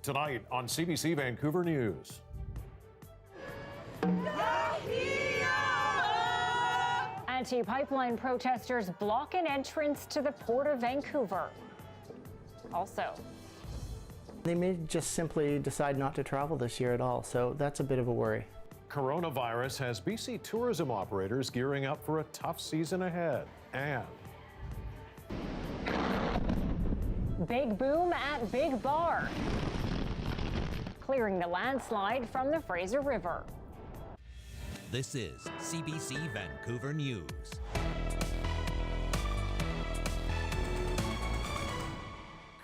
Tonight on CBC Vancouver News. Anti-pipeline protesters block an entrance to the Port of Vancouver. Also, they may just simply decide not to travel this year at all, so that's a bit of a worry. Coronavirus has BC tourism operators gearing up for a tough season ahead. And big boom at Big Bar, clearing the landslide from the Fraser River. This is CBC Vancouver News.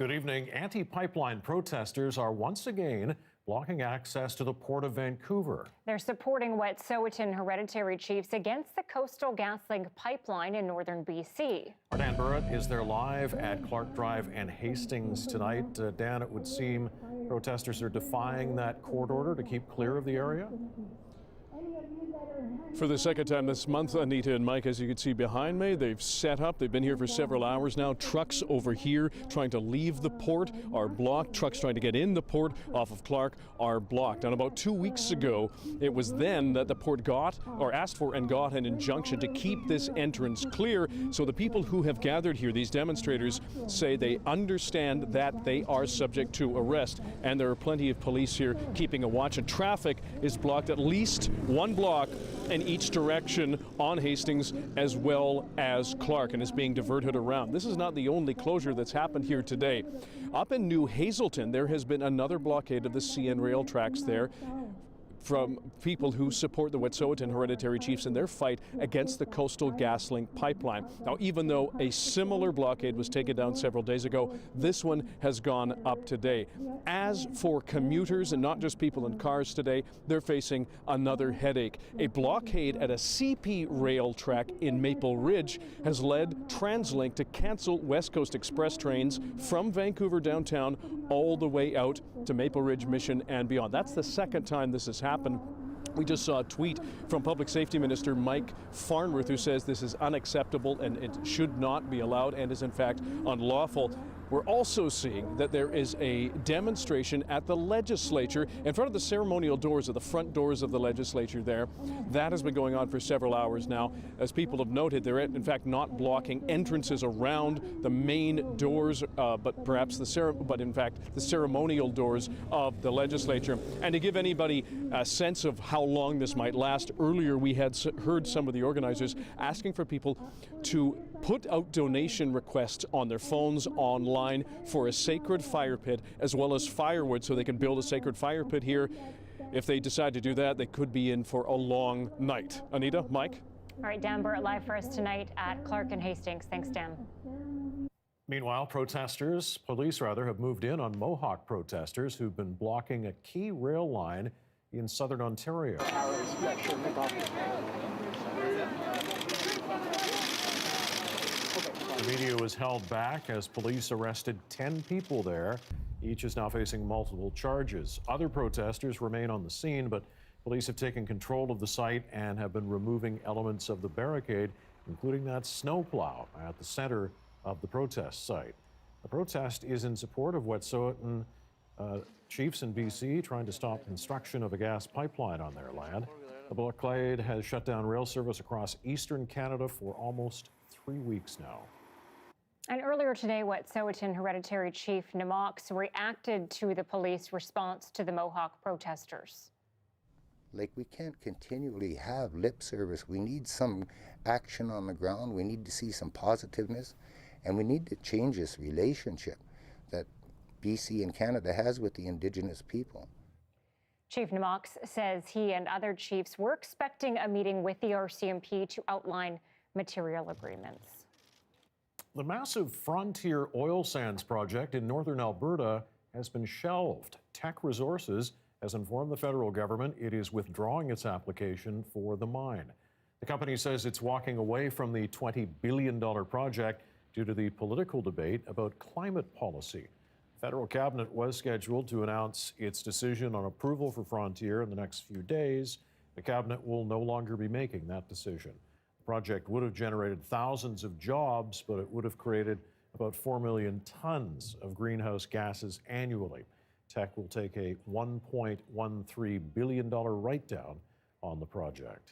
good evening. Anti-pipeline protesters are once again blocking access to the Port of Vancouver. They're supporting Wet'suwet'en Hereditary Chiefs against the Coastal GasLink pipeline in northern BC. Our Dan Burrett is there live at Clark Drive and Hastings tonight. Dan, it would seem protesters are defying that court order to keep clear of the area? For the second time this month, Anita and Mike, as you can see behind me, they've set up. They've been here for several hours now. Trucks over here trying to leave the port are blocked. Trucks trying to get in the port off of Clark are blocked. And about 2 weeks ago, it was then that the port asked for and got an injunction to keep this entrance clear. So the people who have gathered here, these demonstrators, say they understand that they are subject to arrest. And there are plenty of police here keeping a watch. And traffic is blocked at least one block in each direction on Hastings as well as Clark, and is being diverted around. This is not the only closure that's happened here today. Up in New Hazelton, there has been another blockade of the CN rail tracks there from people who support the Wet'suwet'en Hereditary Chiefs in their fight against the Coastal GasLink pipeline. Now, even though a similar blockade was taken down several days ago, this one has gone up today. As for commuters, and not just people in cars today, they're facing another headache. A blockade at a CP rail track in Maple Ridge has led TransLink to cancel West Coast Express trains from Vancouver downtown all the way out to Maple Ridge, Mission, and beyond. That's the second time this has happened. We just saw a tweet from Public Safety Minister Mike Farnworth, who says this is unacceptable and it should not be allowed and is in fact unlawful. We're also seeing that there is a demonstration at the legislature in front of the ceremonial doors, of the front doors of the legislature there. That has been going on for several hours now. As people have noted, they're in fact not blocking entrances around the main doors, but in fact the ceremonial doors of the legislature. And to give anybody a sense of how long this might last, earlier we had heard some of the organizers asking for people to put out donation requests on their phones online for a sacred fire pit as well as firewood, so they can build a sacred fire pit here. If they decide to do that, they could be in for a long night. Anita, Mike? All right, Dan Burrett live for us tonight at Clark and Hastings. Thanks, Dan. Meanwhile, police have moved in on Mohawk protesters who've been blocking a key rail line in southern Ontario. The media was held back as police arrested 10 people there. Each is now facing multiple charges. Other protesters remain on the scene, but police have taken control of the site and have been removing elements of the barricade, including that snowplow at the center of the protest site. The protest is in support of Wet'suwet'en Chiefs in BC trying to stop construction of a gas pipeline on their land. The blockade has shut down rail service across eastern Canada for almost 3 weeks now. And earlier today, Wet'suwet'en Hereditary Chief Na'Moks reacted to the police response to the Mohawk protesters. Like, we can't continually have lip service. We need some action on the ground. We need to see some positiveness, and we need to change this relationship that BC and Canada has with the Indigenous people. Chief Na'Moks says he and other chiefs were expecting a meeting with the RCMP to outline material agreements. The massive Frontier oil sands project in northern Alberta has been shelved. Teck Resources has informed the federal government it is withdrawing its application for the mine. The company says it's walking away from the $20 billion project due to the political debate about climate policy. The federal cabinet was scheduled to announce its decision on approval for Frontier in the next few days. The cabinet will no longer be making that decision. The project would have generated thousands of jobs, but it would have created about 4 million tons of greenhouse gases annually. Teck will take a $1.13 billion write-down on the project.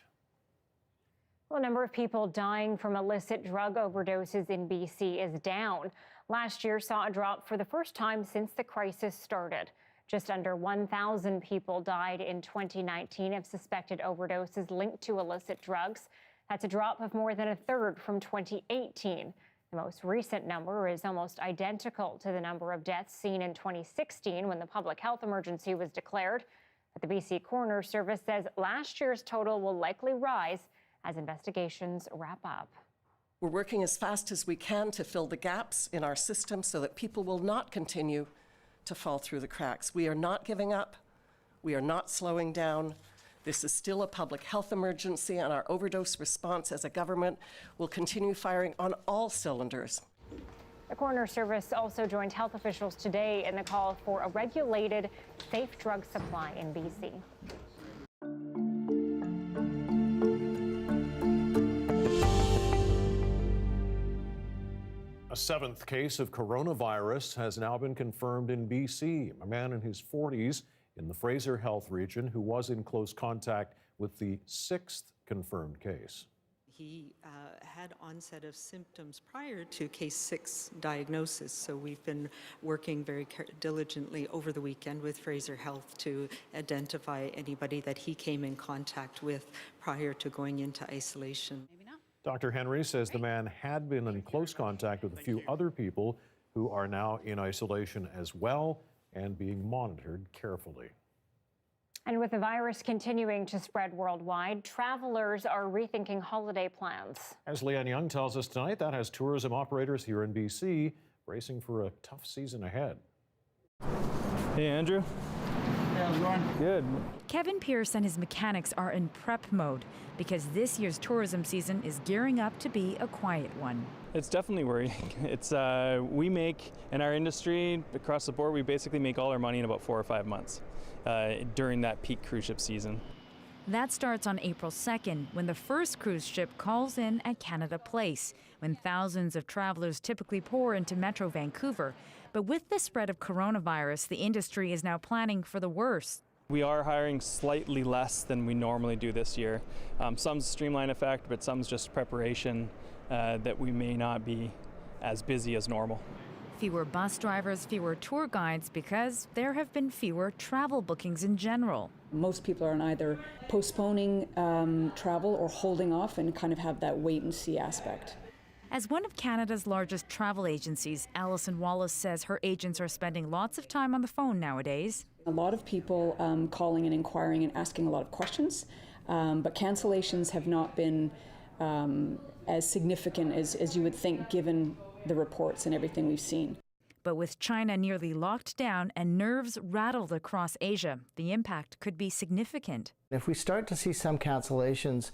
Well, the number of people dying from illicit drug overdoses in BC is down. Last year saw a drop for the first time since the crisis started. Just under 1,000 people died in 2019 of suspected overdoses linked to illicit drugs. That's a drop of more than a third from 2018. The most recent number is almost identical to the number of deaths seen in 2016 when the public health emergency was declared. But the BC Coroner Service says last year's total will likely rise as investigations wrap up. We're working as fast as we can to fill the gaps in our system so that people will not continue to fall through the cracks. We are not giving up. We are not slowing down. This is still a public health emergency, and our overdose response as a government will continue firing on all cylinders. The Coroner Service also joined health officials today in the call for a regulated, safe drug supply in BC. A seventh case of coronavirus has now been confirmed in BC. A man in his 40s in the Fraser Health region who was in close contact with the sixth confirmed case. He had onset of symptoms prior to case 6 diagnosis, so we've been working very diligently over the weekend with Fraser Health to identify anybody that he came in contact with prior to going into isolation. Dr. Henry says the man had been in close contact with a few other people who are now in isolation as well and being monitored carefully. And with the virus continuing to spread worldwide, travelers are rethinking holiday plans. As Leanne Young tells us tonight, that has tourism operators here in BC bracing for a tough season ahead. Hey, Andrew. Hey, how's it going? Good. Kevin Pierce and his mechanics are in prep mode because this year's tourism season is gearing up to be a quiet one. It's definitely worrying. It's we make, in our industry, across the board, we basically make all our money in about 4 or 5 months during that peak cruise ship season. That starts on April 2nd, when the first cruise ship calls in at Canada Place, when thousands of travelers typically pour into Metro Vancouver. But with the spread of coronavirus, the industry is now planning for the worst. We are hiring slightly less than we normally do this year. Some's streamline effect, but some's just preparation that we may not be as busy as normal. Fewer bus drivers, fewer tour guides, because there have been fewer travel bookings in general. Most people are either postponing travel or holding off and kind of have that wait and see aspect. As one of Canada's largest travel agencies, Alison Wallace says her agents are spending lots of time on the phone nowadays. A lot of people calling and inquiring and asking a lot of questions, but cancellations have not been as significant as you would think given the reports and everything we've seen. But with China nearly locked down and nerves rattled across Asia, the impact could be significant. If we start to see some cancellations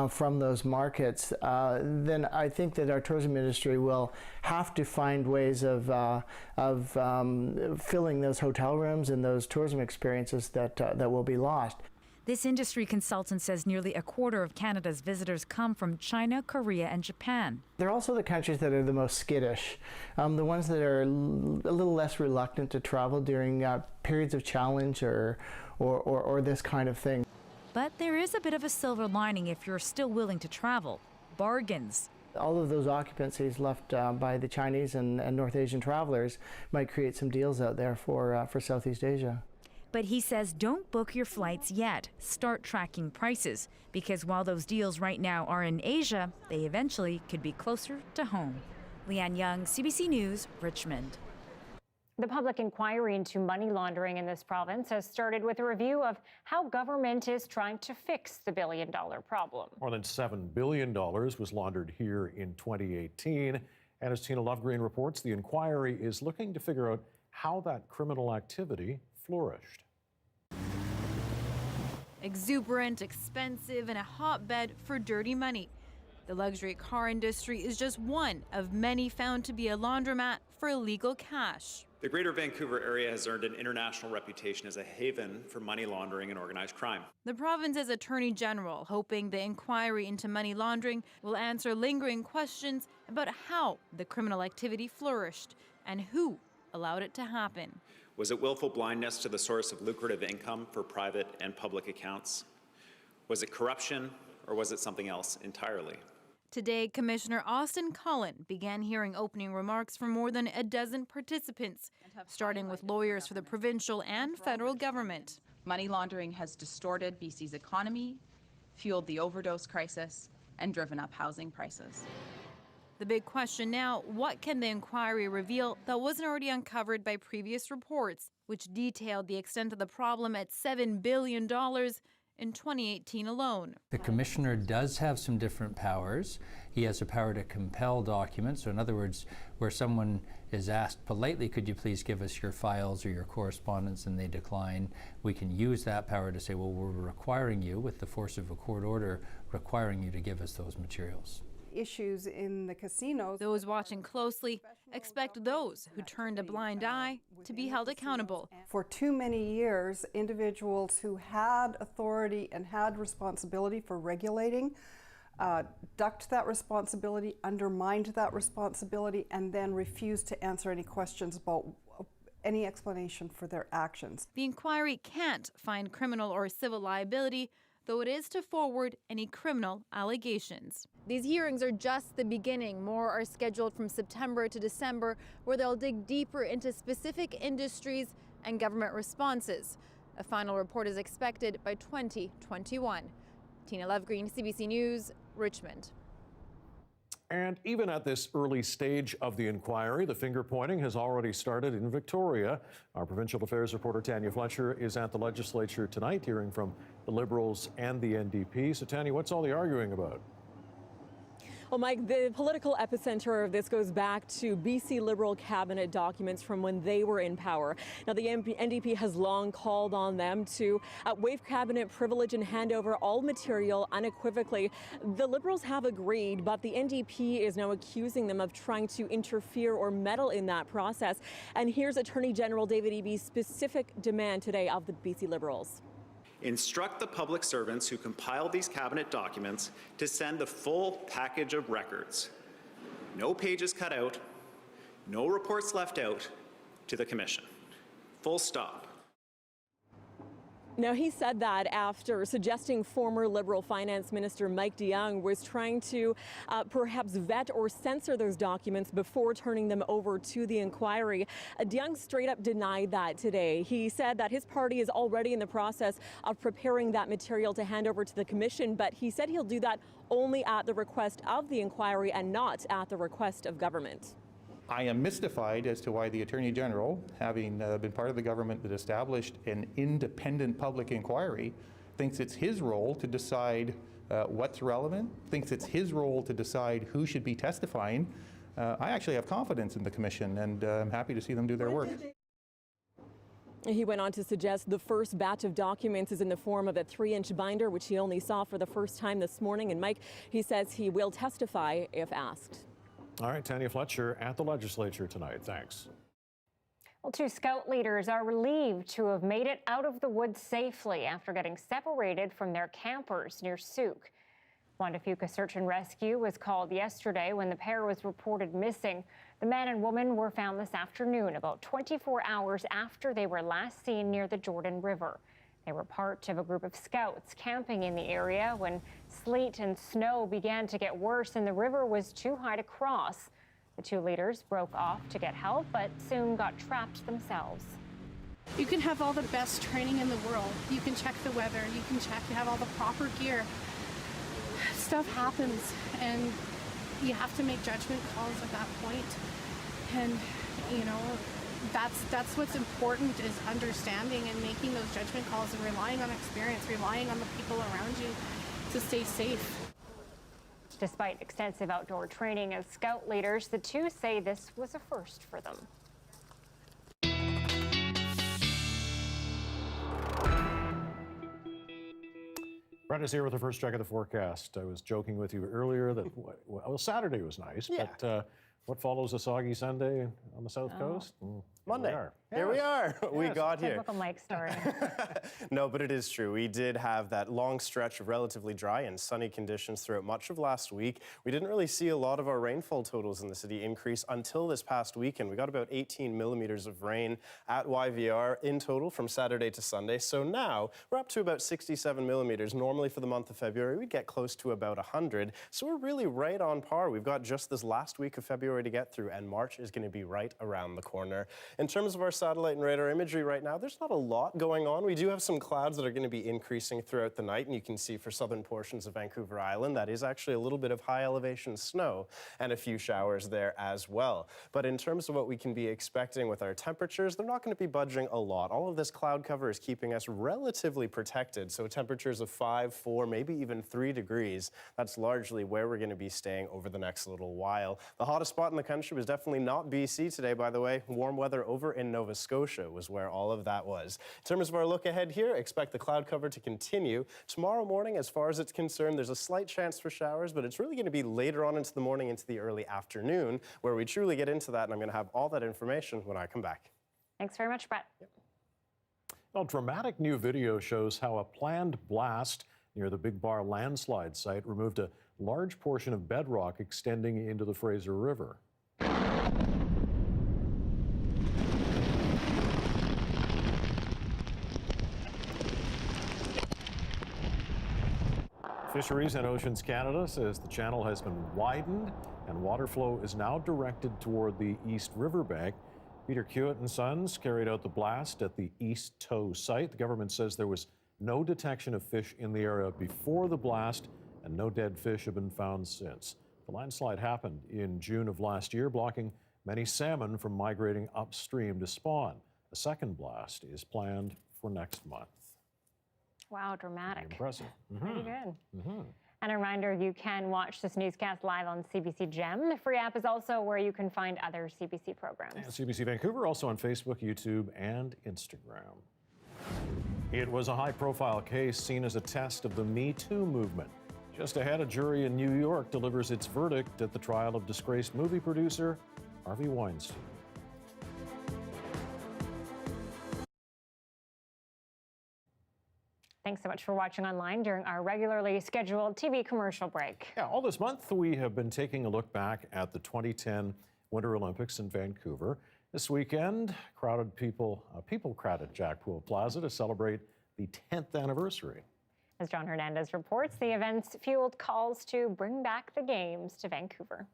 from those markets, then I think that our tourism industry will have to find ways of filling those hotel rooms and those tourism experiences that will be lost. This industry consultant says nearly a quarter of Canada's visitors come from China, Korea, and Japan. They're also the countries that are the most skittish, the ones that are a little less reluctant to travel during periods of challenge or this kind of thing. But there is a bit of a silver lining if you're still willing to travel: bargains. All of those occupancies left by the Chinese and North Asian travelers might create some deals out there for Southeast Asia. But he says don't book your flights yet. Start tracking prices, because while those deals right now are in Asia, they eventually could be closer to home. Leanne Young, CBC News, Richmond. The public inquiry into money laundering in this province has started with a review of how government is trying to fix the billion-dollar problem. More than $7 billion was laundered here in 2018. And as Tina Lovegreen reports, the inquiry is looking to figure out how that criminal activity flourished. Exuberant, expensive, and a hotbed for dirty money. The luxury car industry is just one of many found to be a laundromat for illegal cash. The Greater Vancouver area has earned an international reputation as a haven for money laundering and organized crime. The province's Attorney General hoping the inquiry into money laundering will answer lingering questions about how the criminal activity flourished and who allowed it to happen. Was it willful blindness to the source of lucrative income for private and public accounts? Was it corruption, or was it something else entirely? Today, Commissioner Austin Cullen began hearing opening remarks from more than a dozen participants, starting with lawyers for the provincial and federal government. Money laundering has distorted BC's economy, fueled the overdose crisis, and driven up housing prices. The big question now, what can the inquiry reveal that wasn't already uncovered by previous reports, which detailed the extent of the problem at $7 billion in 2018 alone? The commissioner does have some different powers. He has a power to compel documents. So in other words, where someone is asked politely, could you please give us your files or your correspondence, and they decline, we can use that power to say, well, we're requiring you, with the force of a court order, requiring you to give us those materials. Issues in the casinos. Those watching closely expect those who turned a blind eye to be held accountable. For too many years, individuals who had authority and had responsibility for regulating ducked that responsibility, undermined that responsibility, and then refused to answer any questions about any explanation for their actions. The inquiry can't find criminal or civil liability, though it is to forward any criminal allegations. These hearings are just the beginning. More are scheduled from September to December, where they'll dig deeper into specific industries and government responses. A final report is expected by 2021. Tina Lovegreen, CBC News, Richmond. And even at this early stage of the inquiry, the finger-pointing has already started in Victoria. Our provincial affairs reporter Tanya Fletcher is at the legislature tonight, hearing from the Liberals and the NDP. So, Tanya, what's all the arguing about? Well, Mike, the political epicenter of this goes back to BC Liberal cabinet documents from when they were in power. Now, the NDP has long called on them to waive cabinet privilege and hand over all material unequivocally. The Liberals have agreed, but the NDP is now accusing them of trying to interfere or meddle in that process. And here's Attorney General David Eby's specific demand today of the BC Liberals. Instruct the public servants who compiled these cabinet documents to send the full package of records, no pages cut out, no reports left out, to the Commission. Full stop. Now, he said that after suggesting former Liberal Finance Minister Mike DeYoung was trying to perhaps vet or censor those documents before turning them over to the inquiry. DeYoung straight up denied that today. He said that his party is already in the process of preparing that material to hand over to the Commission, but he said he'll do that only at the request of the inquiry and not at the request of government. I am mystified as to why the Attorney General, having been part of the government that established an independent public inquiry, thinks it's his role to decide what's relevant, thinks it's his role to decide who should be testifying. I actually have confidence in the Commission, and I'm happy to see them do their work. He went on to suggest the first batch of documents is in the form of a 3-inch binder, which he only saw for the first time this morning. And Mike, he says he will testify if asked. All right, Tanya Fletcher at the legislature tonight. Thanks. Well, 2 Scout leaders are relieved to have made it out of the woods safely after getting separated from their campers near Souk. Juan de Fuca Search and Rescue was called yesterday when the pair was reported missing. The man and woman were found this afternoon, about 24 hours after they were last seen near the Jordan River. They were part of a group of scouts camping in the area when sleet and snow began to get worse and the river was too high to cross. The 2 leaders broke off to get help, but soon got trapped themselves. You can have all the best training in the world. You can check the weather. You can check to have all the proper gear. Stuff happens, and you have to make judgment calls at that point. And, you know, that's what's important, is understanding and making those judgment calls and relying on experience, relying on the people around you to stay safe. Despite extensive outdoor training as scout leaders, the 2 say this was a first for them. Brett is here with the first check of the forecast. I was joking with you earlier that, well, Saturday was nice, but What follows a soggy Sunday on the South Coast? Monday. Here we are. We got here. Typical Mike story. No, but it is true. We did have that long stretch of relatively dry and sunny conditions throughout much of last week. We didn't really see a lot of our rainfall totals in the city increase until this past weekend. We got about 18 millimeters of rain at YVR in total from Saturday to Sunday. So now we're up to about 67 millimeters. Normally for the month of February, we'd get close to about 100. So we're really right on par. We've got just this last week of February to get through, and March is going to be right around the corner. In terms of our satellite and radar imagery right now, there's not a lot going on. We do have some clouds that are going to be increasing throughout the night, and you can see for southern portions of Vancouver Island, that is actually a little bit of high elevation snow and a few showers there as well. But in terms of what we can be expecting with our temperatures, they're not going to be budging a lot. All of this cloud cover is keeping us relatively protected, so temperatures of 5, 4, maybe even 3 degrees. That's largely where we're going to be staying over the next little while. The hottest spot in the country was definitely not BC today, by the way. Warm weather over in Nova Scotia was where all of that was. In terms of our look ahead here, expect the cloud cover to continue. Tomorrow morning, as far as it's concerned, there's a slight chance for showers, but it's really going to be later on into the morning, into the early afternoon, where we truly get into that, and I'm going to have all that information when I come back. Thanks very much, Brett. Well, dramatic new video shows how a planned blast near the Big Bar landslide site removed a large portion of bedrock extending into the Fraser River. Fisheries and Oceans Canada says the channel has been widened and water flow is now directed toward the East Riverbank. Peter Kiewit and Sons carried out the blast at the East Toe site. The government says there was no detection of fish in the area before the blast and no dead fish have been found since. The landslide happened in June of last year, blocking many salmon from migrating upstream to spawn. A second blast is planned for next month. Wow, dramatic. Impressive. Pretty good. And a reminder, you can watch this newscast live on CBC Gem. The free app is also where you can find other CBC programs. And CBC Vancouver, also on Facebook, YouTube, and Instagram. It was a high-profile case seen as a test of the Me Too movement. Just ahead, a jury in New York delivers its verdict at the trial of disgraced movie producer Harvey Weinstein. Thanks so much for watching online during our regularly scheduled TV commercial break. Yeah, all this month we have been taking a look back at the 2010 Winter Olympics in Vancouver. This weekend, people crowded Jack Pool Plaza to celebrate the 10th anniversary. As John Hernandez reports, the events fueled calls to bring back the games to Vancouver.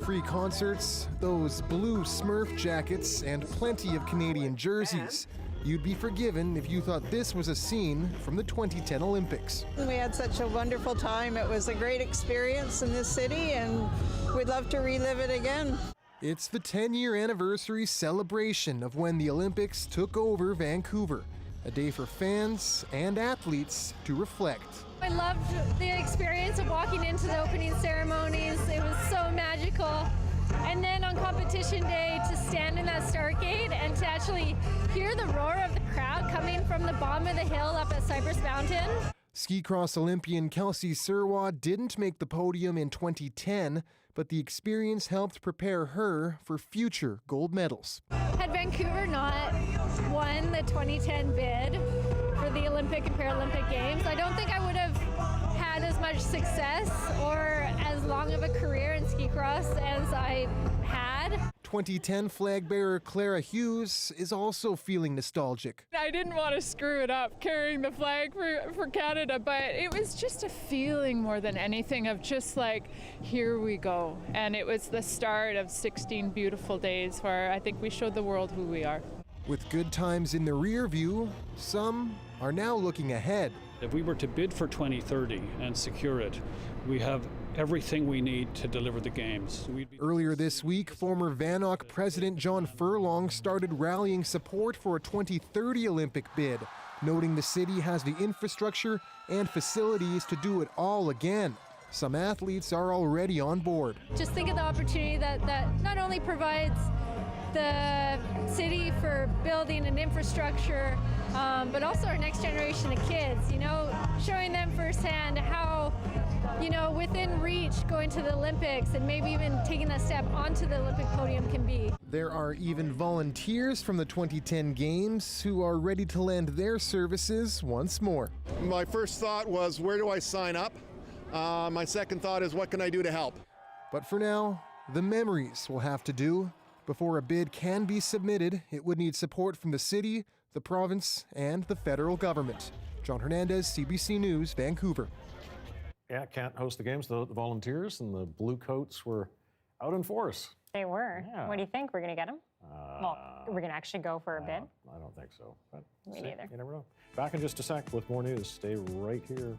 Free concerts, those blue Smurf jackets, and plenty of Canadian jerseys. You'd be forgiven if you thought this was a scene from the 2010 Olympics. We had such a wonderful time. It was a great experience in this city, and we'd love to relive it again. It's the 10-year anniversary celebration of when the Olympics took over Vancouver. A day for fans and athletes to reflect. I loved the experience of walking into the opening ceremonies. It was so magical. And then on competition day, to stand in that stargate and to actually hear the roar of the crowd coming from the bottom of the hill up at Cypress Mountain. Ski cross Olympian Kelsey Surwa didn't make the podium in 2010, but the experience helped prepare her for future gold medals. Had Vancouver not won the 2010 bid for the Olympic and Paralympic Games, I don't think I would have had as much success or as long of a career in ski cross as I had. 2010 flag bearer Clara Hughes is also feeling nostalgic. I didn't want to screw it up carrying the flag for Canada, but it was just a feeling more than anything of just like, here we go. And it was the start of 16 beautiful days where I think we showed the world who we are. With good times in the rear view, some are now looking ahead. If we were to bid for 2030 and secure it, we have everything we need to deliver the games. Earlier this week, former VANOC President John Furlong started rallying support for a 2030 Olympic bid, noting the city has the infrastructure and facilities to do it all again. Some athletes are already on board. Just think of the opportunity that not only provides the city for building an infrastructure, but also our next generation of kids, you know, showing them firsthand how you know, within reach going to the Olympics and maybe even taking that step onto the Olympic podium can be. There are even volunteers from the 2010 Games who are ready to lend their services once more. My first thought was, where do I sign up? My second thought is, what can I do to help? But for now, the memories will have to do. Before a bid can be submitted, it would need support from the city, the province, and the federal government. John Hernandez, CBC News, Vancouver. Yeah, can't host the games. The volunteers and the blue coats were out in force. They were. Yeah. What do you think? We're going to get them? Well, we're going to actually go for a bid? I don't think so. But Me neither. You never know. Back in just a sec with more news. Stay right here.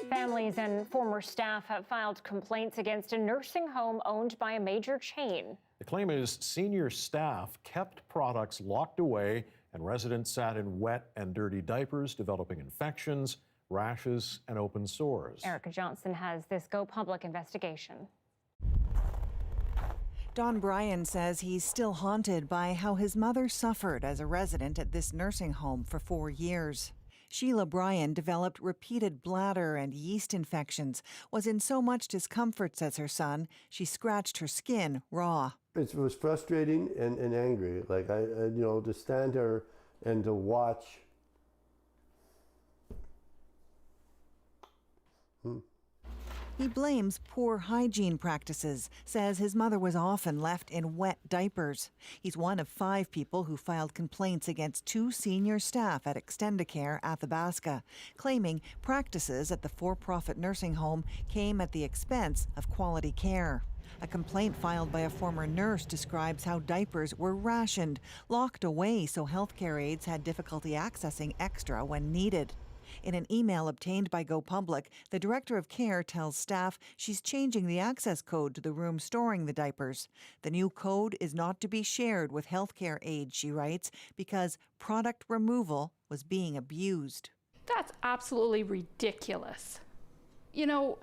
Families and former staff have filed complaints against a nursing home owned by a major chain. The claim is senior staff kept products locked away and residents sat in wet and dirty diapers, developing infections, rashes, and open sores. Erica Johnson has this Go Public investigation. Don Bryan says he's still haunted by how his mother suffered as a resident at this nursing home for 4 years. Sheila Bryan developed repeated bladder and yeast infections, was in so much discomfort, says her son, she scratched her skin raw. It was frustrating and angry. Like, to stand there and to watch. He blames poor hygiene practices, says his mother was often left in wet diapers. He's one of 5 people who filed complaints against 2 senior staff at Extendicare Athabasca, claiming practices at the for-profit nursing home came at the expense of quality care. A complaint filed by a former nurse describes how diapers were rationed, locked away so healthcare aides had difficulty accessing extra when needed. In an email obtained by Go Public, the director of care tells staff she's changing the access code to the room storing the diapers. The new code is not to be shared with healthcare aides, she writes, because product removal was being abused. That's absolutely ridiculous. You know,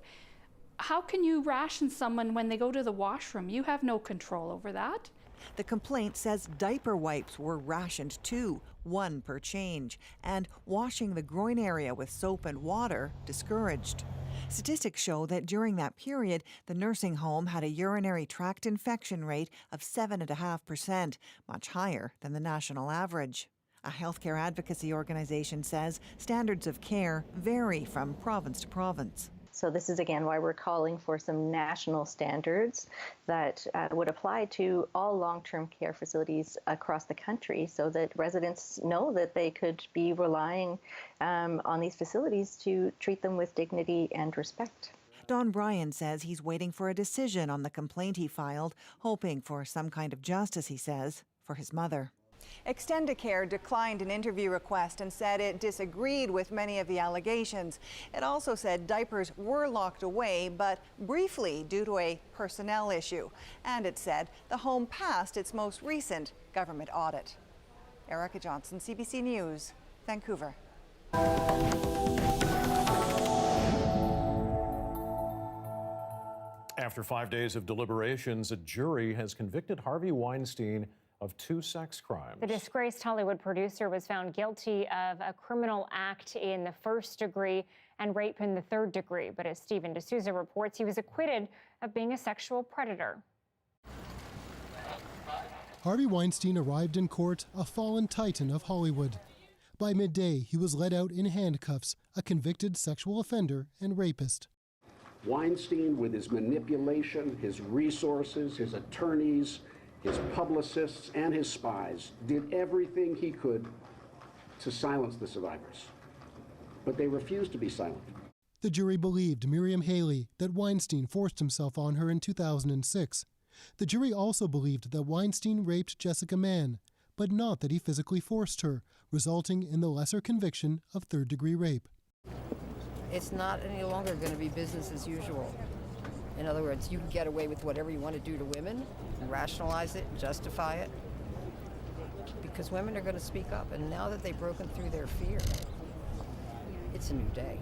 how can you ration someone when they go to the washroom? You have no control over that. The complaint says diaper wipes were rationed too, 1 per change, and washing the groin area with soap and water discouraged. Statistics show that during that period, the nursing home had a urinary tract infection rate of 7.5%, much higher than the national average. A healthcare advocacy organization says standards of care vary from province to province. So this is again why we're calling for some national standards that would apply to all long-term care facilities across the country so that residents know that they could be relying on these facilities to treat them with dignity and respect. Don Bryan says he's waiting for a decision on the complaint he filed, hoping for some kind of justice, he says, for his mother. Extendicare declined an interview request and said it disagreed with many of the allegations. It also said diapers were locked away, but briefly due to a personnel issue. And it said the home passed its most recent government audit. Erica Johnson, CBC News, Vancouver. After 5 days of deliberations, a jury has convicted Harvey Weinstein of 2 sex crimes. The disgraced Hollywood producer was found guilty of a criminal act in the 1st degree and rape in the 3rd degree. But as Stephen D'Souza reports, he was acquitted of being a sexual predator. Harvey Weinstein arrived in court a fallen titan of Hollywood. By midday, he was led out in handcuffs, a convicted sexual offender and rapist. Weinstein, with his manipulation, his resources, his attorneys, his publicists, and his spies, did everything he could to silence the survivors. But they refused to be silent. The jury believed Miriam Haley that Weinstein forced himself on her in 2006. The jury also believed that Weinstein raped Jessica Mann, but not that he physically forced her, resulting in the lesser conviction of 3rd-degree rape. It's not any longer going to be business as usual. In other words, you can get away with whatever you want to do to women, and rationalize it, justify it, because women are going to speak up. And now that they've broken through their fear, it's a new day.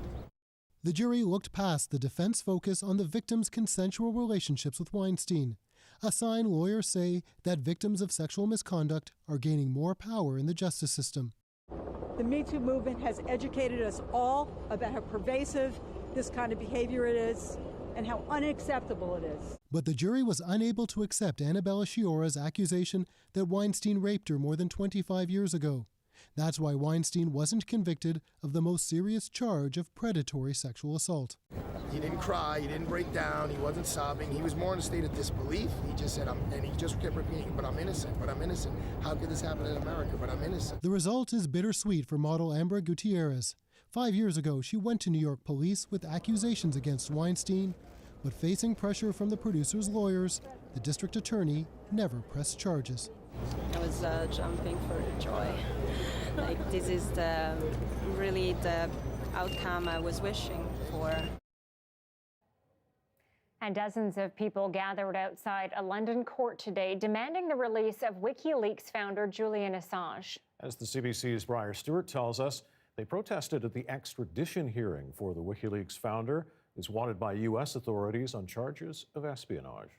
The jury looked past the defense focus on the victim's consensual relationships with Weinstein, a sign lawyers say that victims of sexual misconduct are gaining more power in the justice system. The Me Too movement has educated us all about how pervasive this kind of behavior it is and how unacceptable it is. But the jury was unable to accept Annabella Schiora's accusation that Weinstein raped her more than 25 years ago. That's why Weinstein wasn't convicted of the most serious charge of predatory sexual assault. He didn't cry, he didn't break down, he wasn't sobbing, he was more in a state of disbelief. He just said, and he just kept repeating, but I'm innocent, but I'm innocent. How could this happen in America, but I'm innocent? The result is bittersweet for model Ambra Gutierrez. 5 years ago, she went to New York police with accusations against Weinstein, but facing pressure from the producer's lawyers, the district attorney never pressed charges. I was jumping for joy. Like, this is really the outcome I was wishing for. And dozens of people gathered outside a London court today demanding the release of WikiLeaks founder Julian Assange. As the CBC's Briar Stewart tells us, they protested at the extradition hearing for the WikiLeaks founder, who is wanted by U.S. authorities on charges of espionage.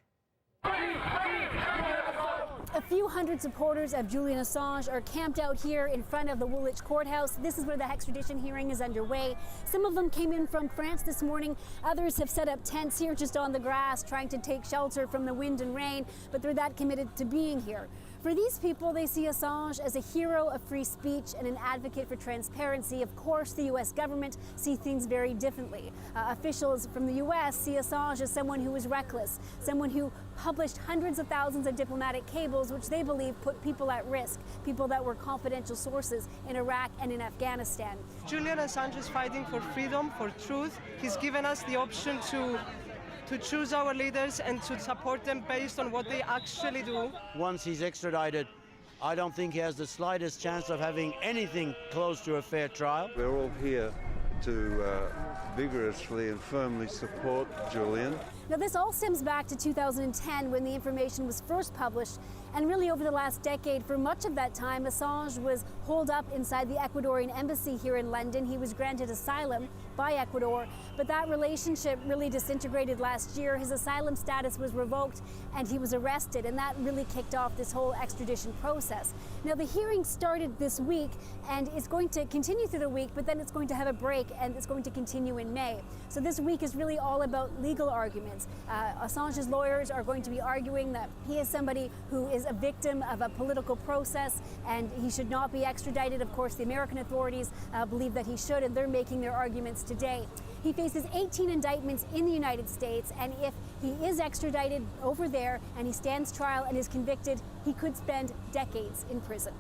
A few hundred supporters of Julian Assange are camped out here in front of the Woolwich Courthouse. This is where the extradition hearing is underway. Some of them came in from France this morning. Others have set up tents here just on the grass, trying to take shelter from the wind and rain, but they're that committed to being here. For these people, they see Assange as a hero of free speech and an advocate for transparency. Of course, the U.S. government see things very differently. Officials from the U.S. see Assange as someone who was reckless, someone who published hundreds of thousands of diplomatic cables, which they believe put people at risk, people that were confidential sources in Iraq and in Afghanistan. Julian Assange is fighting for freedom, for truth. He's given us the option to choose our leaders and to support them based on what they actually do. Once he's extradited, I don't think he has the slightest chance of having anything close to a fair trial. We're all here to vigorously and firmly support Julian. Now, this all stems back to 2010 when the information was first published, and really over the last decade, for much of that time, Assange was holed up inside the Ecuadorian embassy here in London. He was granted asylum by Ecuador, but that relationship really disintegrated last year. His asylum status was revoked and he was arrested, and that really kicked off this whole extradition process. Now, the hearing started this week and is going to continue through the week, but then it's going to have a break and it's going to continue in May. So this week is really all about legal arguments. Assange's lawyers are going to be arguing that he is somebody who is a victim of a political process and he should not be extradited. Of course, the American authorities believe that he should, and they're making their arguments today. He faces 18 indictments in the United States, and if he is extradited over there and he stands trial and is convicted, he could spend decades in prison.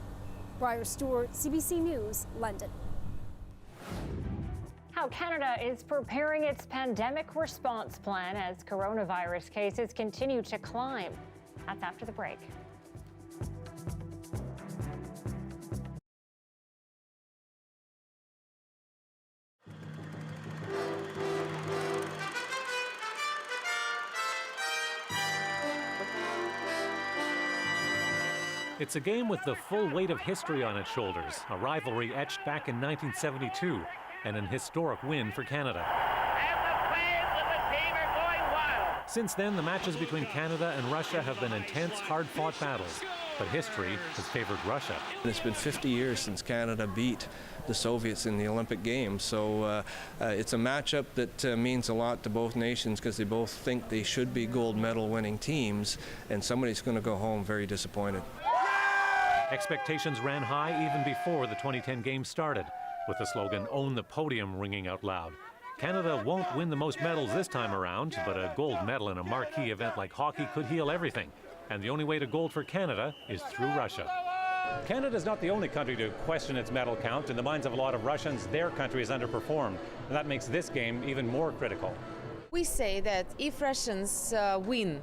Briar Stewart, CBC News, London. How Canada is preparing its pandemic response plan as coronavirus cases continue to climb. That's after the break. It's a game with the full weight of history on its shoulders, a rivalry etched back in 1972, and an historic win for Canada. And the fans of the team are going wild. Since then, the matches between Canada and Russia have been intense, hard-fought battles, but history has favored Russia. It's been 50 years since Canada beat the Soviets in the Olympic Games, so it's a matchup that means a lot to both nations because they both think they should be gold medal winning teams, and somebody's going to go home very disappointed. Expectations ran high even before the 2010 Games started, with the slogan "Own the Podium" ringing out loud. Canada won't win the most medals this time around, but a gold medal in a marquee event like hockey could heal everything. And the only way to gold for Canada is through Russia. Canada's not the only country to question its medal count. In the minds of a lot of Russians, their country has underperformed, and that makes this game even more critical. We say that if Russians win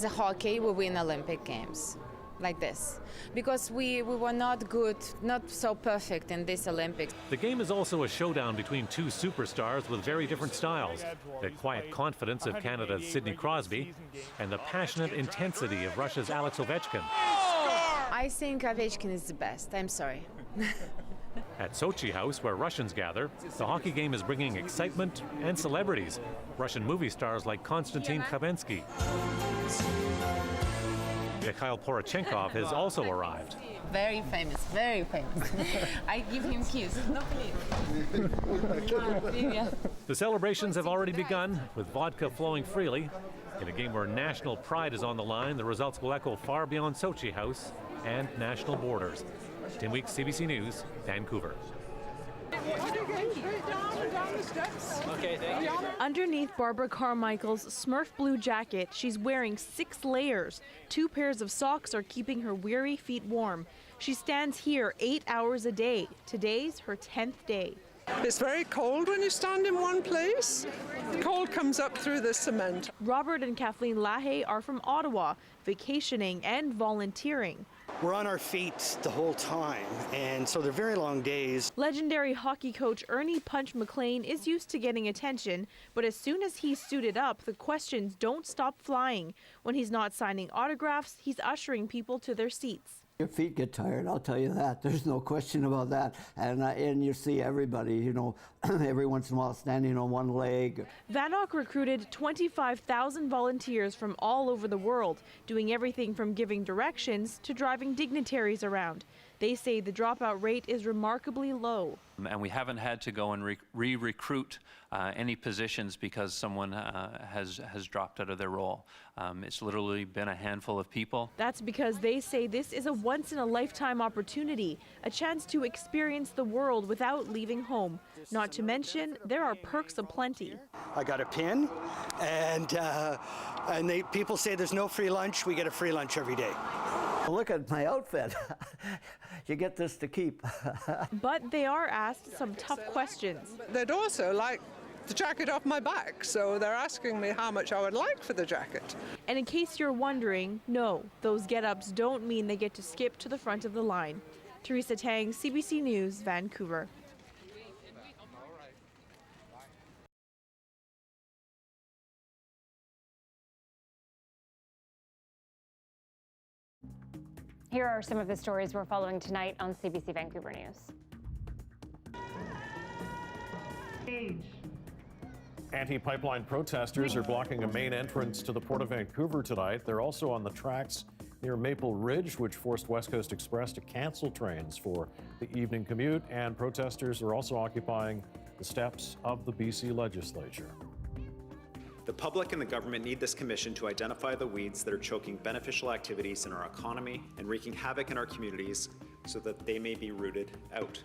the hockey, we win Olympic Games. Like this, because we were not good, not so perfect in this Olympics. The game is also a showdown between two superstars with very different styles. The quiet confidence of Canada's Sidney Crosby and the passionate intensity of Russia's Alex Ovechkin. I think Ovechkin is the best, I'm sorry. At Sochi House, where Russians gather, the hockey game is bringing excitement and celebrities. Russian movie stars like Konstantin Khmelnytsky. Mikhail Poroshenko has also arrived. Very famous, very famous. I give him kiss. No, please. The celebrations have already begun, with vodka flowing freely. In a game where national pride is on the line, the results will echo far beyond Sochi House and national borders. Tim Weeks, CBC News, Vancouver. Underneath Barbara Carmichael's Smurf blue jacket, she's wearing 6 layers. 2 pairs of socks are keeping her weary feet warm. She stands here 8 hours a day. Today's her 10th day. It's very cold when you stand in one place. The cold comes up through the cement. Robert and Kathleen Lahey are from Ottawa, vacationing and volunteering. We're on our feet the whole time, and so they're very long days. Legendary hockey coach Ernie Punch McLean is used to getting attention, but as soon as he's suited up, the questions don't stop flying. When he's not signing autographs, he's ushering people to their seats. Your feet get tired, I'll tell you that. There's no question about that. And you see everybody, you know, every once in a while standing on one leg. VANOC recruited 25,000 volunteers from all over the world, doing everything from giving directions to driving dignitaries around. They say the dropout rate is remarkably low. And we haven't had to go and re-recruit any positions because someone has dropped out of their role. It's literally been a handful of people. That's because they say this is a once-in-a-lifetime opportunity, a chance to experience the world without leaving home. Not to mention, there are perks aplenty. I got a pin, and people say there's no free lunch. We get a free lunch every day. Look at my outfit. You get this to keep. But they are asked some tough questions. They'd also like the jacket off my back, so they're asking me how much I would like for the jacket. And in case you're wondering, no, those get-ups don't mean they get to skip to the front of the line. Teresa Tang, CBC News, Vancouver. Here are some of the stories we're following tonight on CBC Vancouver News. Anti-pipeline protesters are blocking a main entrance to the Port of Vancouver tonight. They're also on the tracks near Maple Ridge, which forced West Coast Express to cancel trains for the evening commute. And protesters are also occupying the steps of the BC legislature. The public and the government need this commission to identify the weeds that are choking beneficial activities in our economy and wreaking havoc in our communities so that they may be rooted out.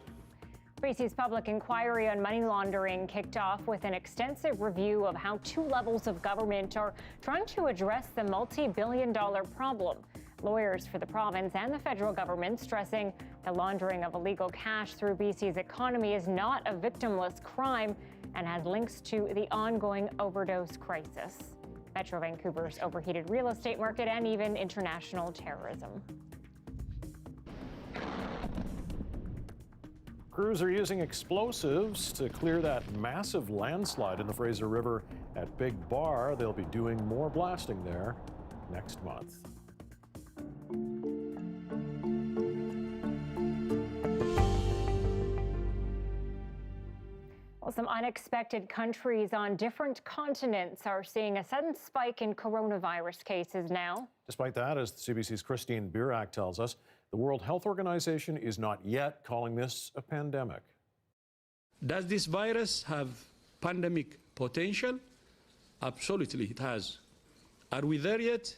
BC's public inquiry on money laundering kicked off with an extensive review of how 2 levels of government are trying to address the multi-billion-dollar problem. Lawyers for the province and the federal government stressing the laundering of illegal cash through BC's economy is not a victimless crime and has links to the ongoing overdose crisis, Metro Vancouver's overheated real estate market, and even international terrorism. Crews are using explosives to clear that massive landslide in the Fraser River at Big Bar. They'll be doing more blasting there next month. Well, some unexpected countries on different continents are seeing a sudden spike in coronavirus cases now. Despite that, as CBC's Christine Birak tells us, the World Health Organization is not yet calling this a pandemic. Does this virus have pandemic potential? Absolutely, it has. Are we there yet?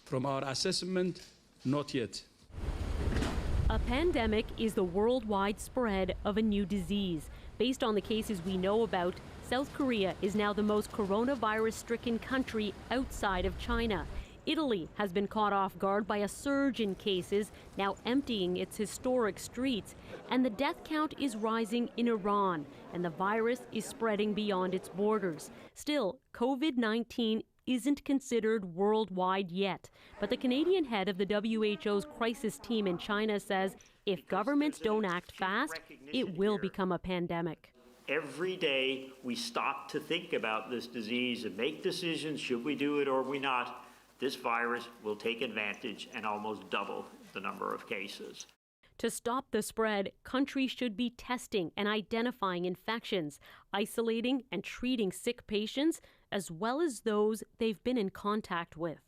From our assessment, not yet. A pandemic is the worldwide spread of a new disease. Based on the cases we know about, South Korea is now the most coronavirus-stricken country outside of China. Italy has been caught off guard by a surge in cases, now emptying its historic streets. And the death count is rising in Iran, and the virus is spreading beyond its borders. Still, COVID-19 isn't considered worldwide yet. But the Canadian head of the WHO's crisis team in China says if governments don't act fast, it will become a pandemic. Every day we stop to think about this disease and make decisions, should we do it or we not, this virus will take advantage and almost double the number of cases. To stop the spread, countries should be testing and identifying infections, isolating and treating sick patients, as well as those they've been in contact with.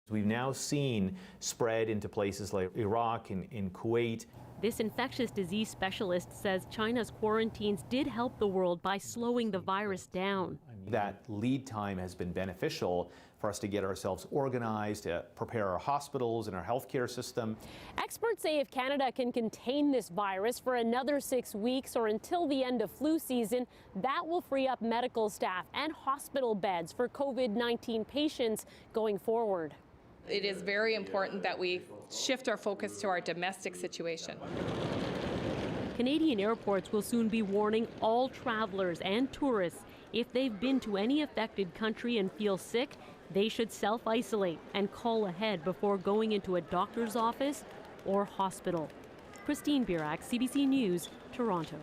We've now seen spread into places like Iraq and in Kuwait. This infectious disease specialist says China's quarantines did help the world by slowing the virus down. That lead time has been beneficial for us to get ourselves organized, to prepare our hospitals and our healthcare system. Experts say if Canada can contain this virus for another 6 weeks or until the end of flu season, that will free up medical staff and hospital beds for COVID-19 patients going forward. It is very important that we shift our focus to our domestic situation. Canadian airports will soon be warning all travelers and tourists if they've been to any affected country and feel sick, they should self-isolate and call ahead before going into a doctor's office or hospital. Christine Birak, CBC News, Toronto.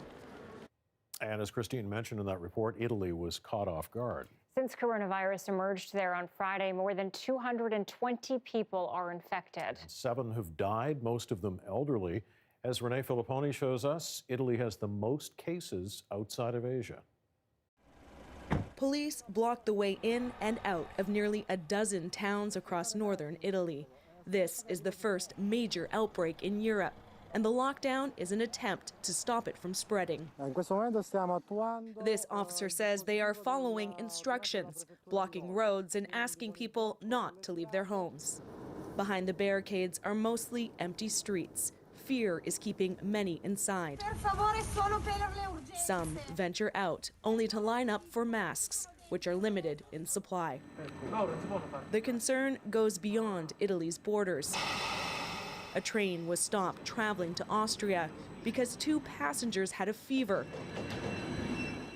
And as Christine mentioned in that report, Italy was caught off guard. Since coronavirus emerged there on Friday, more than 220 people are infected. 7 have died, most of them elderly. As Renee Filipponi shows us, Italy has the most cases outside of Asia. Police blocked the way in and out of nearly a dozen towns across northern Italy. This is the first major outbreak in Europe, and the lockdown is an attempt to stop it from spreading. This officer says they are following instructions, blocking roads and asking people not to leave their homes. Behind the barricades are mostly empty streets. Fear is keeping many inside. Some venture out, only to line up for masks, which are limited in supply. The concern goes beyond Italy's borders. A train was stopped traveling to Austria because 2 passengers had a fever.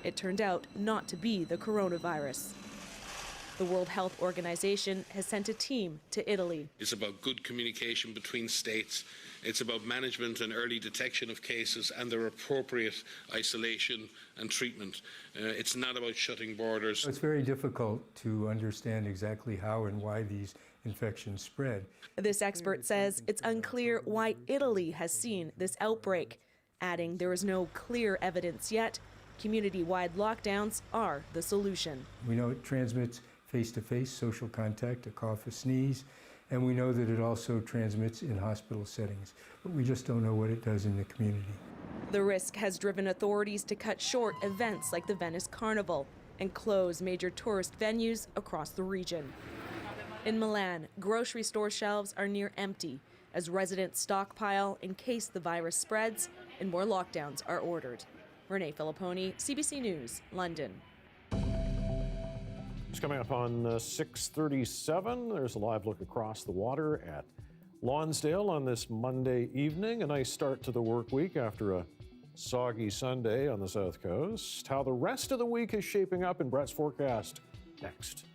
It turned out not to be the coronavirus. The World Health Organization has sent a team to Italy. It's about good communication between states. It's about management and early detection of cases and their appropriate isolation and treatment. It's not about shutting borders. It's very difficult to understand exactly how and why these infections spread. This expert says it's unclear why Italy has seen this outbreak, adding there is no clear evidence yet. Community-wide lockdowns are the solution. We know it transmits face-to-face social contact, a cough, a sneeze, and we know that it also transmits in hospital settings, but we just don't know what it does in the community. The risk has driven authorities to cut short events like the Venice Carnival and close major tourist venues across the region. In Milan, grocery store shelves are near empty as residents stockpile in case the virus spreads and more lockdowns are ordered. Renee Filipponi, CBC News, London. It's coming up on 6:37. There's a live look across the water at Lonsdale on this Monday evening. A nice start to the work week after a soggy Sunday on the South Coast. How the rest of the week is shaping up in Brett's forecast next.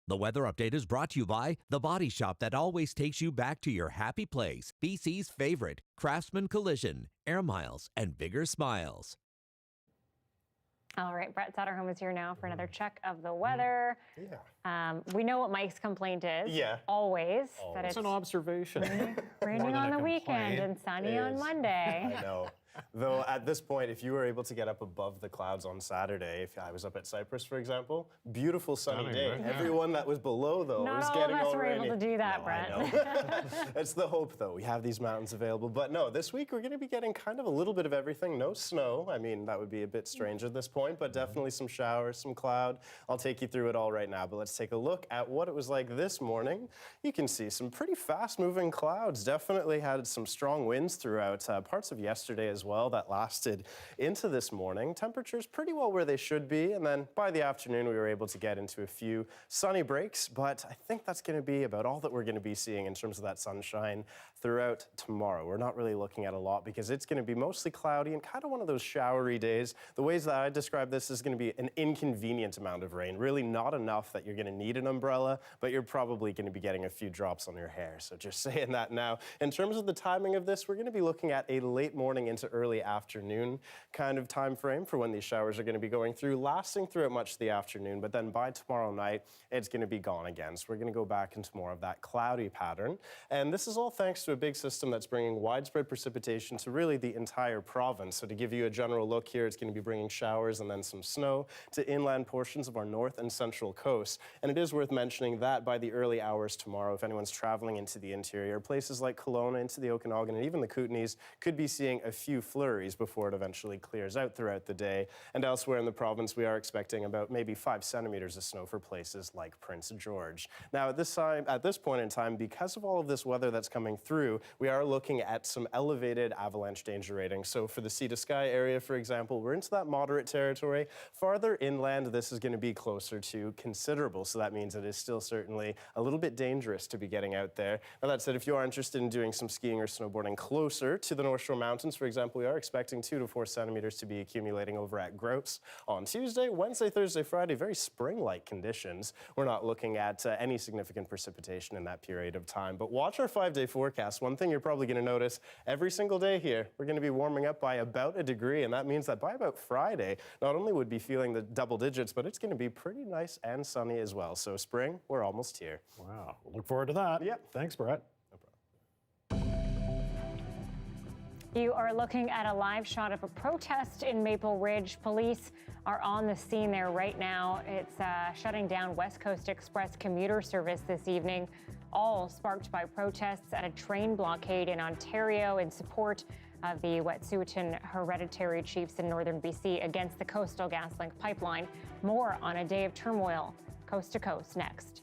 The weather update is brought to you by The Body Shop that always takes you back to your happy place. BC's favorite, Craftsman Collision, Air Miles, and Bigger Smiles. All right, Brett Satterholm is here now for another check of the weather. We know what Mike's complaint is. Yeah. Always. That It's an observation. raining on the weekend and sunny on Monday. I know. Though at this point, if you were able to get up above the clouds on Saturday, if I was up at Cyprus, for example, beautiful sunny Stunning, day. right? Yeah. Everyone that was below, though, Not was all getting of us all were able rainy. to do that, No, Brett. I know. That's the hope, though. We have these mountains available. But no, this week we're going to be getting kind of a little bit of everything. No snow. I mean, that would be a bit strange at this point, but definitely some showers, some cloud. I'll take you through it all right now, but let's take a look at what it was like this morning. You can see some pretty fast-moving clouds. Definitely had some strong winds throughout parts of yesterday as well that lasted into this morning. Temperatures pretty well where they should be, and then by the afternoon we were able to get into a few sunny breaks, but I think that's going to be about all that we're going to be seeing in terms of that sunshine throughout tomorrow. We're not really looking at a lot because it's going to be mostly cloudy and kind of one of those showery days. The ways that I describe this is going to be an inconvenient amount of rain, really not enough that you're going to need an umbrella, but you're probably going to be getting a few drops on your hair. So just saying that now. In terms of the timing of this, we're going to be looking at a late morning into early afternoon kind of time frame for when these showers are going to be going through, lasting throughout much of the afternoon, but then by tomorrow night, it's going to be gone again. So we're going to go back into more of that cloudy pattern. And this is all thanks to a big system that's bringing widespread precipitation to really the entire province. So to give you a general look here, it's going to be bringing showers and then some snow to inland portions of our north and central coast. And it is worth mentioning that by the early hours tomorrow, if anyone's traveling into the interior, places like Kelowna, into the Okanagan, and even the Kootenays could be seeing a few flurries before it eventually clears out throughout the day. And elsewhere in the province, we are expecting about maybe 5 centimeters of snow for places like Prince George. Now, at this point in time, because of all of this weather that's coming through, we are looking at some elevated avalanche danger ratings. So for the Sea to Sky area, for example, we're into that moderate territory. Farther inland, this is going to be closer to considerable. So that means it is still certainly a little bit dangerous to be getting out there. Now, that said, if you are interested in doing some skiing or snowboarding closer to the North Shore Mountains, for example, we are expecting 2 to 4 centimeters to be accumulating over at Grouse on Tuesday, Wednesday, Thursday, Friday. Very spring-like conditions. We're not looking at any significant precipitation in that period of time. But watch our 5-day forecast. One thing you're probably going to notice every single day here, we're going to be warming up by about a degree, and that means that by about Friday, not only would be feeling the double digits, but it's going to be pretty nice and sunny as well. So spring, we're almost here. Wow. We'll look forward to that. Yep. Thanks, Brett. You are looking at a live shot of a protest in Maple Ridge. Police are on the scene there right now. It's shutting down West Coast Express commuter service this evening, all sparked by protests at a train blockade in Ontario in support of the Wet'suwet'en Hereditary Chiefs in northern BC against the Coastal GasLink pipeline. More on a day of turmoil, coast to coast, next.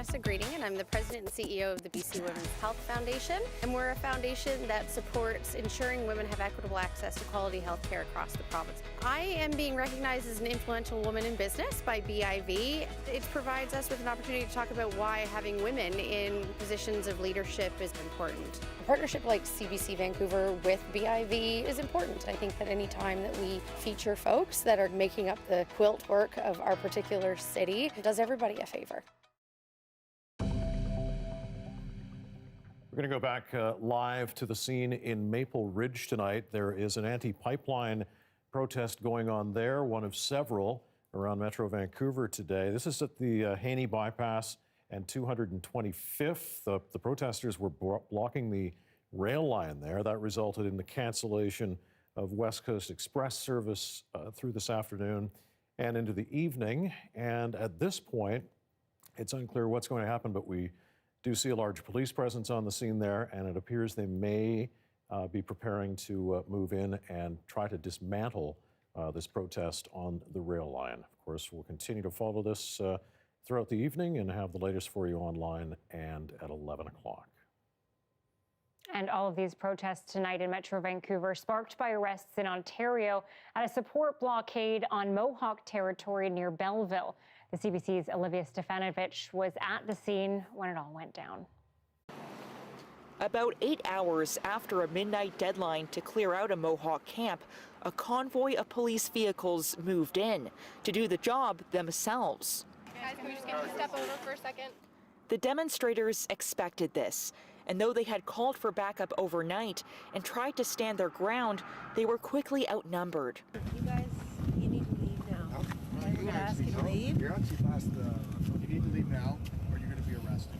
Vanessa Greeting, and I'm the president and CEO of the BC Women's Health Foundation. And we're a foundation that supports ensuring women have equitable access to quality health care across the province. I am being recognized as an influential woman in business by BIV. It provides us with an opportunity to talk about why having women in positions of leadership is important. A partnership like CBC Vancouver with BIV is important. I think that any time that we feature folks that are making up the quilt work of our particular city, it does everybody a favor. We're going to go back live to the scene in Maple Ridge tonight. There is an anti-pipeline protest going on there, one of several around Metro Vancouver today. This is at the Haney Bypass and 225th. The protesters were blocking the rail line there. That resulted in the cancellation of West Coast Express service through this afternoon and into the evening. And at this point, it's unclear what's going to happen, but we do see a large police presence on the scene there, and it appears they may be preparing to move in and try to dismantle this protest on the rail line. Of course, we'll continue to follow this throughout the evening and have the latest for you online and at 11 o'clock. And all of these protests tonight in Metro Vancouver sparked by arrests in Ontario at a support blockade on Mohawk territory near Belleville. The CBC's Olivia Stefanovich was at the scene when it all went down. About 8 hours after a midnight deadline to clear out a Mohawk camp, a convoy of police vehicles moved in to do the job themselves. Guys, can we just get you to step over for a second? The demonstrators expected this, and though they had called for backup overnight and tried to stand their ground, they were quickly outnumbered. You guys, you need to leave now. Okay? We're going to ask you to leave. You're actually past the... You need to leave now, or you're going to be arrested.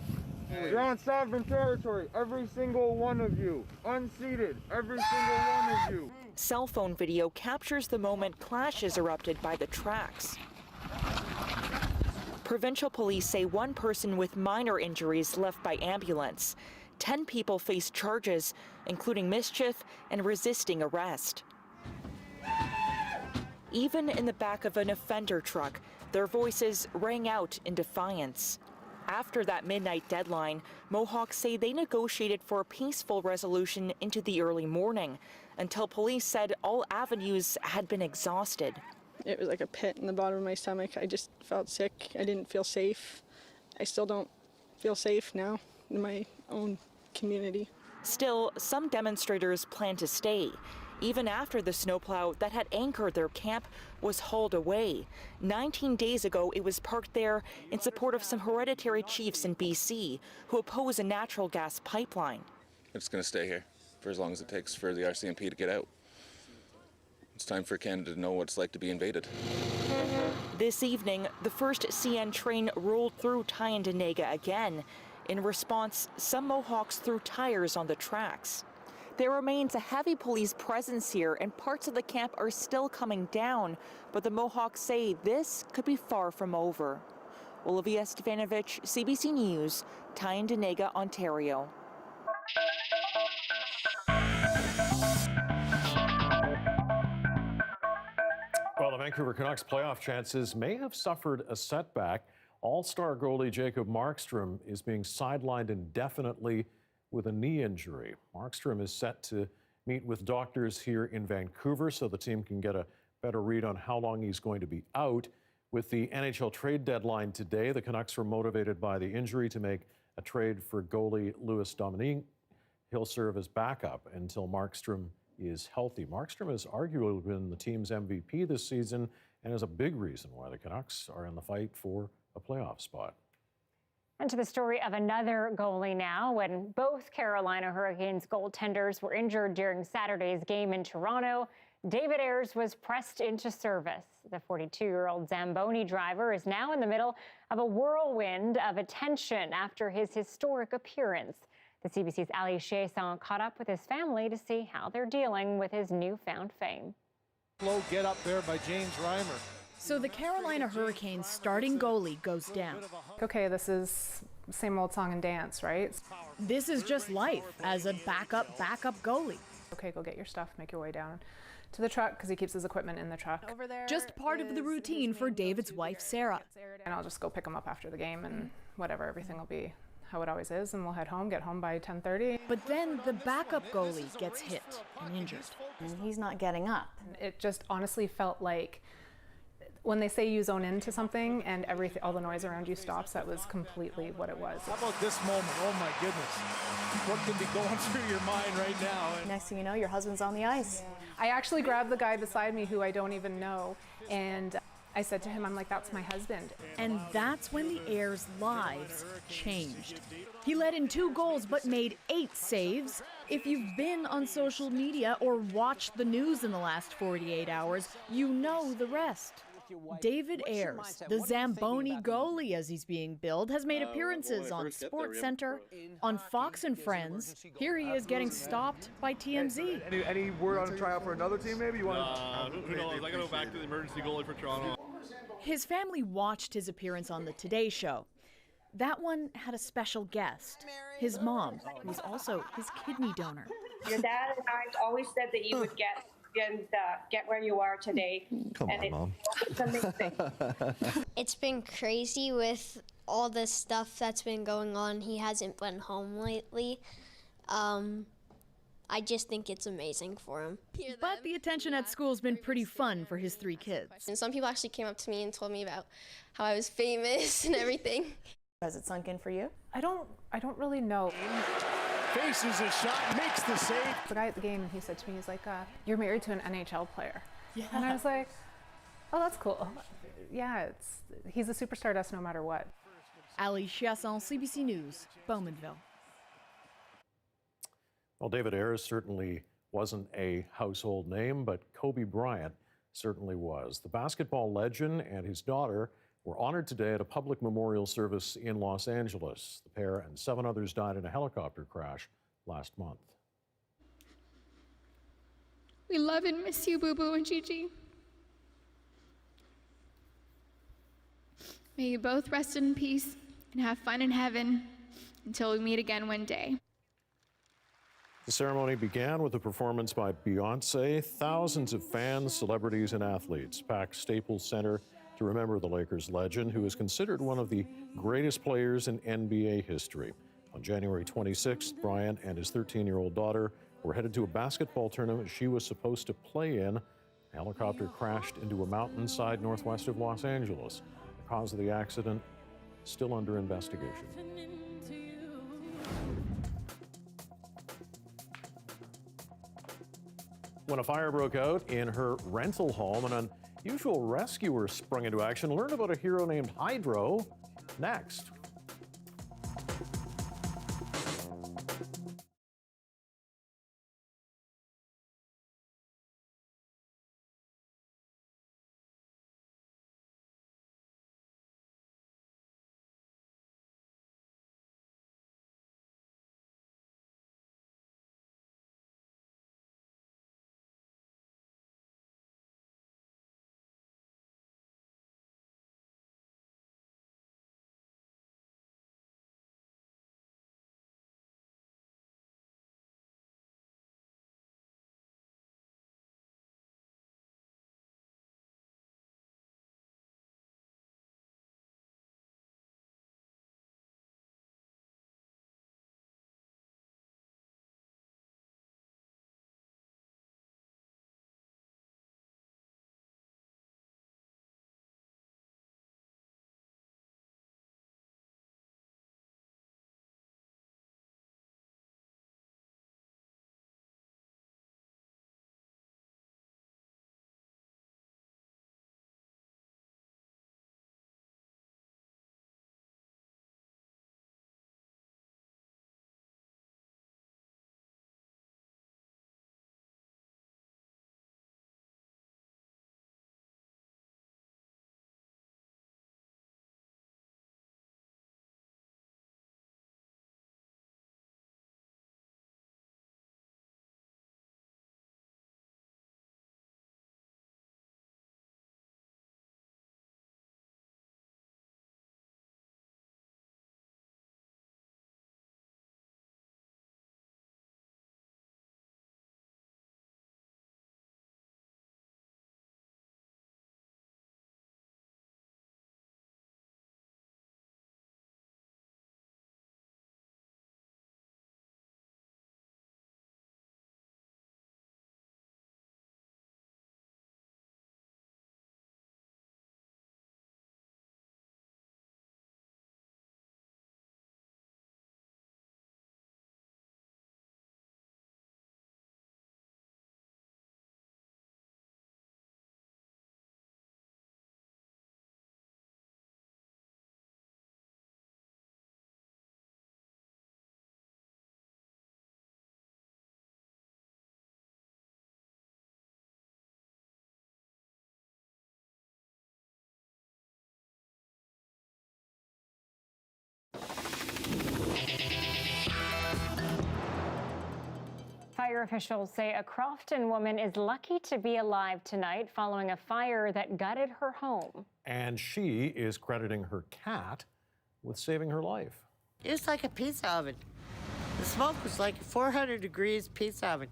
You're on sovereign territory, every single one of you. Unseated, every single one of you. Cell phone video captures the moment clashes erupted by the tracks. Provincial police say one person with minor injuries left by ambulance. 10 people face charges, including mischief and resisting arrest. Even in the back of an offender truck, their voices rang out in defiance. After that midnight deadline, Mohawks say they negotiated for a peaceful resolution into the early morning, until police said all avenues had been exhausted. It was like a pit in the bottom of my stomach. I just felt sick. I didn't feel safe. I still don't feel safe now in my own community. Still, some demonstrators plan to stay, even after the snowplow that had anchored their camp was hauled away. 19 days ago, it was parked there in support of some hereditary chiefs in BC who oppose a natural gas pipeline. It's going to stay here for as long as it takes for the RCMP to get out. It's time for Canada to know what it's like to be invaded. This evening, the first CN train rolled through Tyendinaga again. In response, some Mohawks threw tires on the tracks. There remains a heavy police presence here, and parts of the camp are still coming down, but the Mohawks say this could be far from over. Olivia Stefanovich, CBC News, Tyendinaga, Ontario. Well, the Vancouver Canucks playoff chances may have suffered a setback. All-star goalie Jacob Markstrom is being sidelined indefinitely with a knee injury. Markstrom is set to meet with doctors here in Vancouver so the team can get a better read on how long he's going to be out. With the NHL trade deadline today, the Canucks were motivated by the injury to make a trade for goalie Louis Domingue. He'll serve as backup until Markstrom is healthy. Markstrom has arguably been the team's MVP this season and is a big reason why the Canucks are in the fight for a playoff spot. And to the story of another goalie now, when both Carolina Hurricanes goaltenders were injured during Saturday's game in Toronto, David Ayres was pressed into service. The 42-year-old Zamboni driver is now in the middle of a whirlwind of attention after his historic appearance. The CBC's Ali Chiasson caught up with his family to see how they're dealing with his newfound fame. Slow get up there by James Reimer. So the Carolina Hurricanes starting goalie goes down. Okay, this is same old song and dance, right? This is just life as a backup goalie. Okay, go get your stuff, make your way down to the truck because he keeps his equipment in the truck. Just part of the routine for David's wife, Sarah. And I'll just go pick him up after the game and whatever, everything will be how it always is, and we'll head home, get home by 10:30. But then the backup goalie gets hit and injured. And he's not getting up. It just honestly felt like when they say you zone into something and everything, all the noise around you stops, that was completely what it was. How about this moment? Oh my goodness. What could be going through your mind right now? Next thing you know, your husband's on the ice. I actually grabbed the guy beside me who I don't even know, and I said to him, I'm like, that's my husband. And that's when the Airs' lives changed. He let in 2 goals but made 8 saves. If you've been on social media or watched the news in the last 48 hours, you know the rest. David Ayres, the Zamboni goalie as he's being billed, has made appearances on SportsCenter, on Fox and Friends. Here he is getting stopped by TMZ. Any word on a tryout for another team maybe? You want who knows? I gotta go back to the emergency goalie for Toronto. His family watched his appearance on the Today Show. That one had a special guest, his mom, who's also his kidney donor. Your dad and I always said that you would get where you are today. Come on, Mom. It's amazing. It's been crazy with all the stuff that's been going on. He hasn't been home lately. I just think it's amazing for him. But the attention at school's been pretty fun for his 3 kids. And some people actually came up to me and told me about how I was famous and everything. Has it sunk in for you? I don't really know. Faces a shot, makes the save. The guy at the game, he said to me, he's like, you're married to an NHL player. Yeah. And I was like, oh, that's cool. Yeah, he's a superstar to us no matter what. Ali Chiasson, CBC News, Bowmanville. Well, David Ayres certainly wasn't a household name, but Kobe Bryant certainly was. The basketball legend and his daughter were honored today at a public memorial service in Los Angeles. The pair and 7 others died in a helicopter crash last month. We love and miss you, Boo Boo and Gigi. May you both rest in peace and have fun in heaven until we meet again one day. The ceremony began with a performance by Beyoncé. Thousands of fans, celebrities, and athletes packed Staples Center to remember the Lakers legend, who is considered one of the greatest players in NBA history. On January 26th, Bryant and his 13-year-old daughter were headed to a basketball tournament she was supposed to play in. A helicopter crashed into a mountainside northwest of Los Angeles. The cause of the accident still under investigation. When a fire broke out in her rental home, an unusual rescuer sprung into action. Learn about a hero named Hydro next. Fire officials say a Crofton woman is lucky to be alive tonight following a fire that gutted her home. And she is crediting her cat with saving her life. It was like a pizza oven. The smoke was like 400 degrees pizza oven.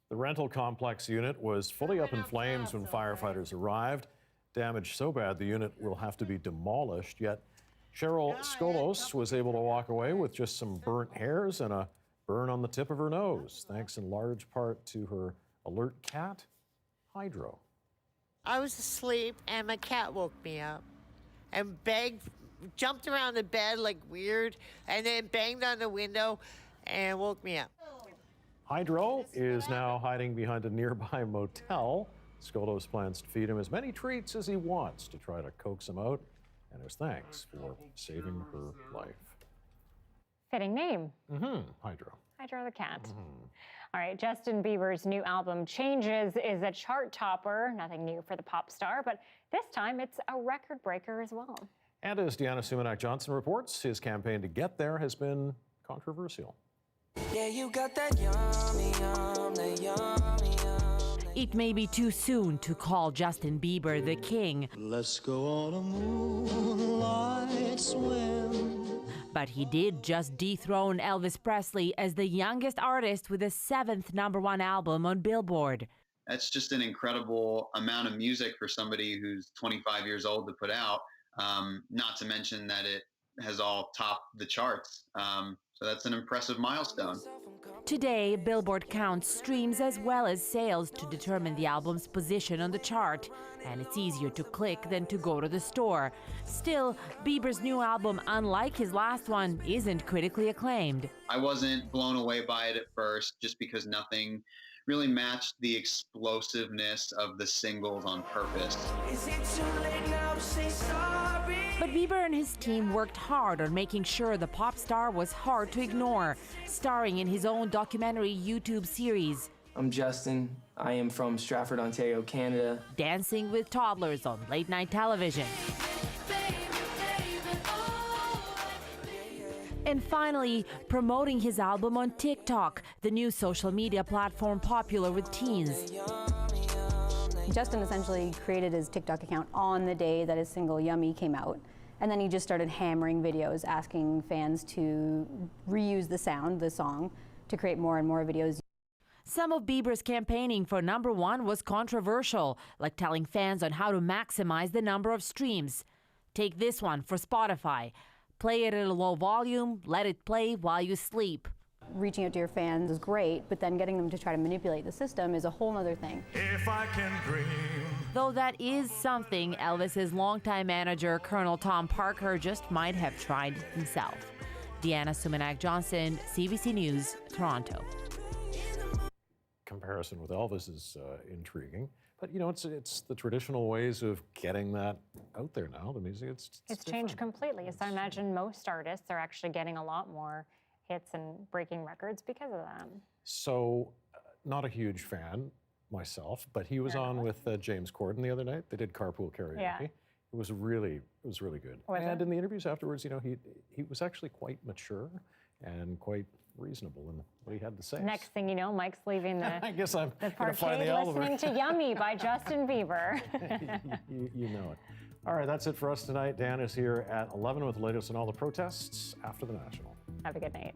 The rental complex unit was fully up in flames when firefighters arrived. Damage so bad the unit will have to be demolished, yet Cheryl Skolos was able to walk away with just some burnt hairs and a burn on the tip of her nose, thanks in large part to her alert cat, Hydro. I was asleep and my cat woke me up and jumped around the bed like weird, and then banged on the window and woke me up. Hydro is now hiding behind a nearby motel. Skolos plans to feed him as many treats as he wants to try to coax him out, and his thanks for saving her life. Fitting name. Hydro. Hydro the cat. All right, Justin Bieber's new album, Changes, is a chart topper. Nothing new for the pop star, but this time it's a record breaker as well. And as Deanna Sumanak-Johnson reports, his campaign to get there has been controversial. Yeah, you got that yummy, that yummy, It may be too soon to call Justin Bieber the king. Let's go on a moonlight swim. But he did just dethrone Elvis Presley as the youngest artist with the 7th #1 album on Billboard. That's just an incredible amount of music for somebody who's 25 years old to put out, not to mention that it has all topped the charts. So that's an impressive milestone. Today, Billboard counts streams as well as sales to determine the album's position on the chart, and it's easier to click than to go to the store. Still, Bieber's new album, unlike his last one, isn't critically acclaimed. I wasn't blown away by it at first, just because nothing really matched the explosiveness of the singles on Purpose. Is it too late now to say sorry? But Bieber and his team worked hard on making sure the pop star was hard to ignore, starring in his own documentary YouTube series. I'm Justin. I am from Stratford, Ontario, Canada. Dancing with toddlers on late-night television. And finally, promoting his album on TikTok, the new social media platform popular with teens. Justin essentially created his TikTok account on the day that his single Yummy came out. And then he just started hammering videos, asking fans to reuse the sound, the song, to create more and more videos. Some of Bieber's campaigning for #1 was controversial, like telling fans on how to maximize the number of streams. Take this one for Spotify. Play it at a low volume, let it play while you sleep. Reaching out to your fans is great, but then getting them to try to manipulate the system is a whole other thing. If I can dream. Though that is something Elvis's longtime manager, Colonel Tom Parker, just might have tried himself. Deanna Sumanak-Johnson, CBC News, Toronto. Comparison with Elvis is intriguing, but you know, it's the traditional ways of getting that out there now. The music, It's changed completely. So I imagine most artists are actually getting a lot more hits and breaking records because of that. So, not a huge fan myself, but he was on with James Corden the other night. They did carpool karaoke. Yeah. It was really good. And in the interviews afterwards, you know, he was actually quite mature and quite reasonable in what he had to say. Next thing you know, Mike's leaving the, I guess I'm the gonna find the parkade album. listening to Yummy by Justin Bieber. you know it. All right, that's it for us tonight. Dan is here at 11 with the latest on all the protests after the National. Have a good night.